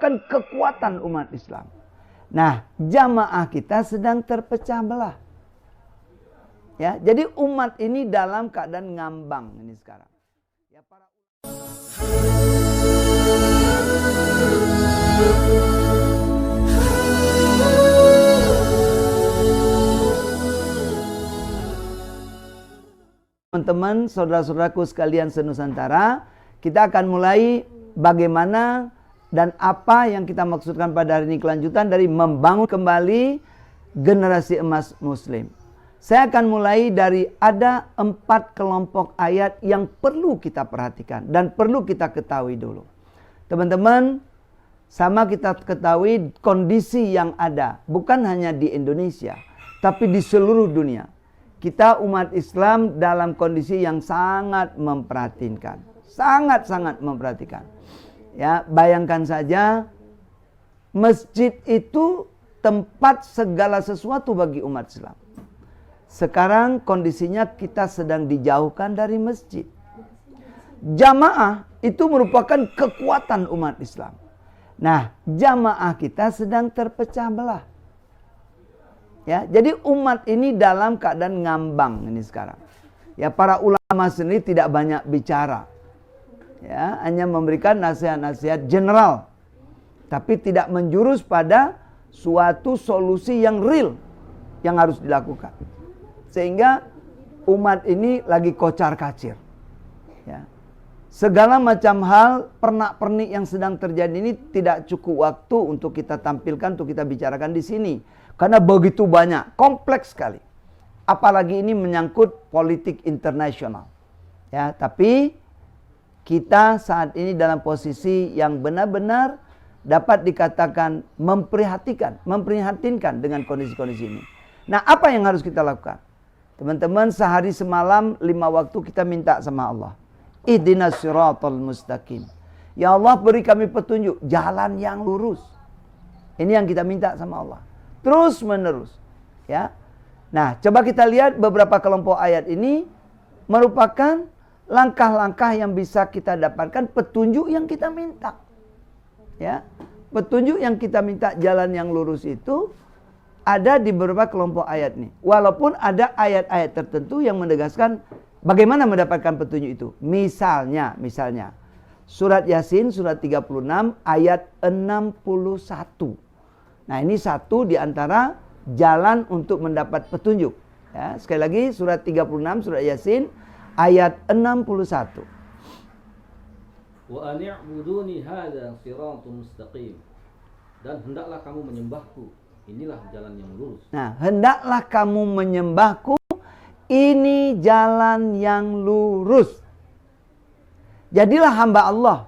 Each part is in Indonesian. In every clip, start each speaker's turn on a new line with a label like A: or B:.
A: Kan kekuatan umat Islam. Nah, jamaah kita sedang terpecah belah. Ya, jadi umat ini dalam keadaan ngambang ini sekarang. Ya, para teman-teman, saudara-saudaraku sekalian senusantara, kita akan mulai bagaimana dan apa yang kita maksudkan pada hari ini kelanjutan dari membangun kembali generasi emas muslim. Saya akan mulai dari ada 4 kelompok ayat yang perlu kita perhatikan dan perlu kita ketahui dulu. Teman-teman, sama kita ketahui kondisi yang ada, bukan hanya di Indonesia, tapi di seluruh dunia. Kita umat Islam dalam kondisi yang sangat memperhatikan. Sangat-sangat memperhatikan. Ya, bayangkan saja, masjid itu tempat segala sesuatu bagi umat Islam. Sekarang kondisinya kita sedang dijauhkan dari masjid. Jamaah itu merupakan kekuatan umat Islam. Nah, jamaah kita sedang terpecah belah. Ya, jadi umat ini dalam keadaan ngambang ini sekarang. Ya, para ulama sendiri tidak banyak bicara. Ya, hanya memberikan nasihat-nasihat general. Tapi tidak menjurus pada suatu solusi yang real yang harus dilakukan. Sehingga umat ini lagi kocar-kacir. Ya. Segala macam hal pernak-pernik yang sedang terjadi ini tidak cukup waktu untuk kita tampilkan, untuk kita bicarakan di sini. Karena begitu banyak, kompleks sekali. Apalagi ini menyangkut politik internasional. Ya, tapi kita saat ini dalam posisi yang benar-benar dapat dikatakan memprihatinkan dengan kondisi-kondisi ini. Nah, apa yang harus kita lakukan? Teman-teman, sehari semalam 5 waktu kita minta sama Allah. Ihdinas siratal mustaqim. Ya Allah, beri kami petunjuk jalan yang lurus. Ini yang kita minta sama Allah. Terus menerus. Ya. Nah, coba kita lihat beberapa kelompok ayat ini merupakan langkah-langkah yang bisa kita dapatkan, petunjuk yang kita minta. Ya. Petunjuk yang kita minta, jalan yang lurus itu ada di beberapa kelompok ayat ini. Walaupun ada ayat-ayat tertentu yang menegaskan bagaimana mendapatkan petunjuk itu. Misalnya surat Yasin surat 36 ayat 61. Nah, ini satu di antara jalan untuk mendapat petunjuk. Ya, sekali lagi surat 36 surat Yasin ayat 61.
B: Wa ani'buduni hadza siratul mustaqim. Dan hendaklah kamu menyembahku. Inilah jalan yang lurus.
A: Nah, hendaklah kamu menyembahku. Ini jalan yang lurus. Jadilah hamba Allah.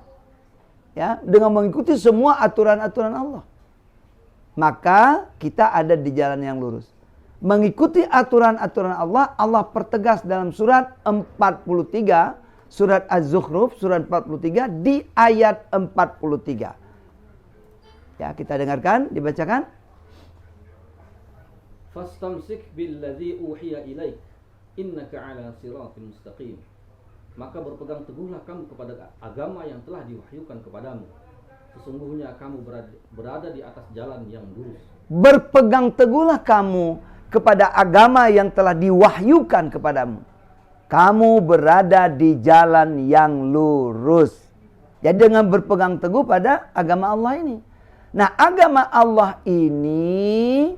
A: Ya, dengan mengikuti semua aturan-aturan Allah. Maka kita ada di jalan yang lurus. Mengikuti aturan-aturan Allah, Allah pertegas dalam surat 43, surat Az-Zukhruf, surat 43 di ayat 43. Ya, kita dengarkan, dibacakan.
B: Fastamsik billadzi uhiya ilaik, innaka ala siratal mustaqim. Maka berpegang teguhlah kamu kepada agama yang telah diwahyukan kepadamu. Sesungguhnya kamu berada di atas jalan yang lurus.
A: Berpegang teguhlah kamu kepada agama yang telah diwahyukan kepadamu. Kamu berada di jalan yang lurus. Jadi dengan berpegang teguh pada agama Allah ini. Nah, agama Allah ini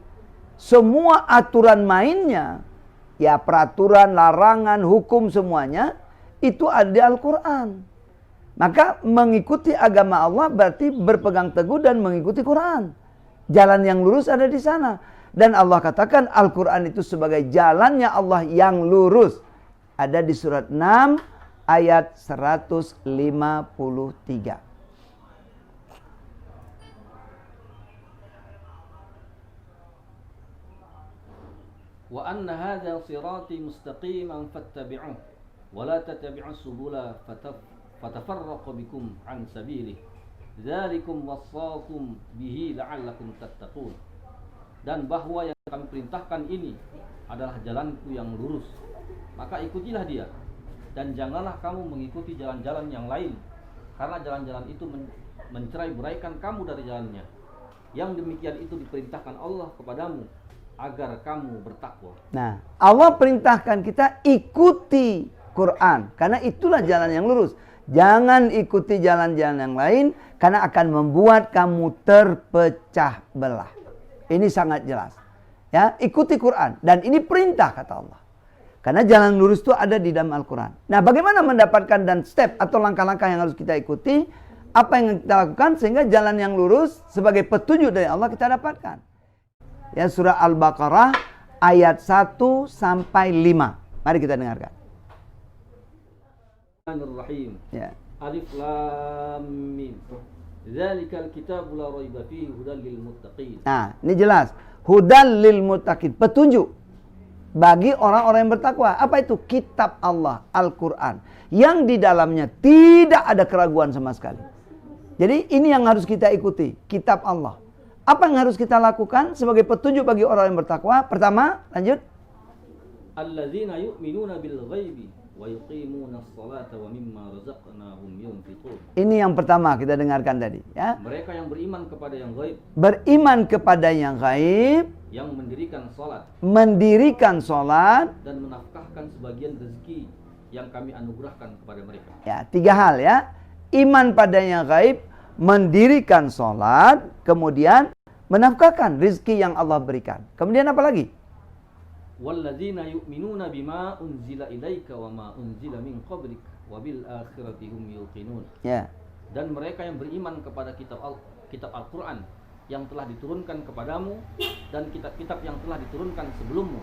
A: semua aturan mainnya, ya peraturan, larangan, hukum semuanya itu ada di Al-Quran. Maka mengikuti agama Allah berarti berpegang teguh dan mengikuti Quran. Jalan yang lurus ada di sana. Dan Allah katakan Al-Quran itu sebagai jalannya Allah yang lurus. Ada di surat 6 ayat 153.
B: Wa anna hadza sirati mustaqiman fattabi'uhu wa la tattabi'us subula fatafarraqu bikum an sabilihi. Dzalikum wassaakum bihi la'allakum tattaqun. Dan bahwa yang kami perintahkan ini adalah jalanku yang lurus. Maka ikutilah dia dan janganlah kamu mengikuti jalan-jalan yang lain, karena jalan-jalan itu mencerai-beraikan kamu dari jalannya. Yang demikian itu diperintahkan Allah kepadamu agar kamu bertakwa.
A: Nah, Allah perintahkan kita ikuti Quran karena itulah jalan yang lurus. Jangan ikuti jalan-jalan yang lain karena akan membuat kamu terpecah belah. Ini sangat jelas. Ya, ikuti Quran dan ini perintah kata Allah. Karena jalan lurus itu ada di dalam Al-Quran. Nah, bagaimana mendapatkan dan step atau langkah-langkah yang harus kita ikuti? Apa yang kita lakukan sehingga jalan yang lurus sebagai petunjuk dari Allah kita dapatkan. Ya, surah Al-Baqarah ayat 1 sampai 5. Mari kita dengarkan.
B: Bismillahirrahmanirrahim.
A: Ya.
B: Alif Lam Mim. Dzalikal kitabu la raiba fihi hudal lil muttaqin.
A: Nah, ini jelas. Hudal lil muttaqin, petunjuk bagi orang-orang yang bertakwa. Apa itu? Kitab Allah, Al-Quran, yang di dalamnya tidak ada keraguan sama sekali. Jadi ini yang harus kita ikuti, kitab Allah. Apa yang harus kita lakukan sebagai petunjuk bagi orang yang bertakwa? Pertama, lanjut.
B: Alladzina yu'minuna bil ghaibi wa yuqimuna as-salata wa mimma razaqnahum yunfiqun. Ini
A: yang pertama kita dengarkan tadi, ya.
B: Mereka yang beriman kepada yang gaib.
A: Beriman kepada yang gaib,
B: yang mendirikan
A: salat
B: dan menafkahkan sebagian rezeki yang kami anugerahkan kepada mereka.
A: Ya, 3 hal ya. Iman pada yang gaib, mendirikan salat, kemudian menafkahkan rezeki yang Allah berikan. Kemudian apa lagi?
B: Walladzina yu'minuna bima unzila ilaika wa ma unzila min qablik wa bil akhirati hum yuqinun.
A: Ya.
B: Dan mereka yang beriman kepada kitab Al-Qur'an yang telah diturunkan kepadamu dan kitab-kitab yang telah diturunkan sebelummu,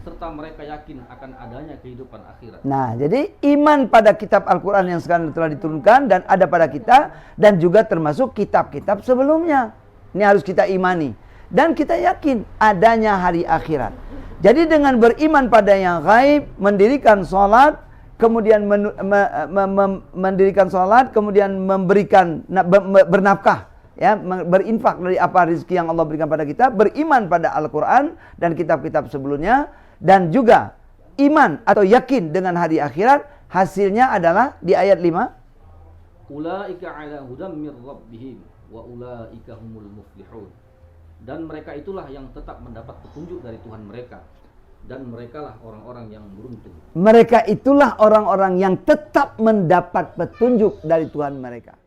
B: serta mereka yakin akan adanya kehidupan akhirat.
A: Nah, jadi iman pada kitab Al-Quran yang sekarang telah diturunkan dan ada pada kita, dan juga termasuk kitab-kitab sebelumnya. Ini harus kita imani. Dan kita yakin adanya hari akhirat. Jadi dengan beriman pada yang gaib, mendirikan sholat, kemudian mendirikan sholat, kemudian memberikan, bernafkah, ya, berinfak dari apa rezeki yang Allah berikan pada kita, beriman pada Al-Quran dan kitab-kitab sebelumnya, dan juga iman atau yakin dengan hari akhirat, hasilnya adalah di ayat 5.
B: Ulaika ala hudam mir rabbihim wa ulaika humul muflihun. Dan mereka itulah yang tetap mendapat petunjuk dari Tuhan mereka, dan merekalah orang-orang yang beruntung. Mereka itulah orang-orang yang tetap mendapat petunjuk dari Tuhan mereka.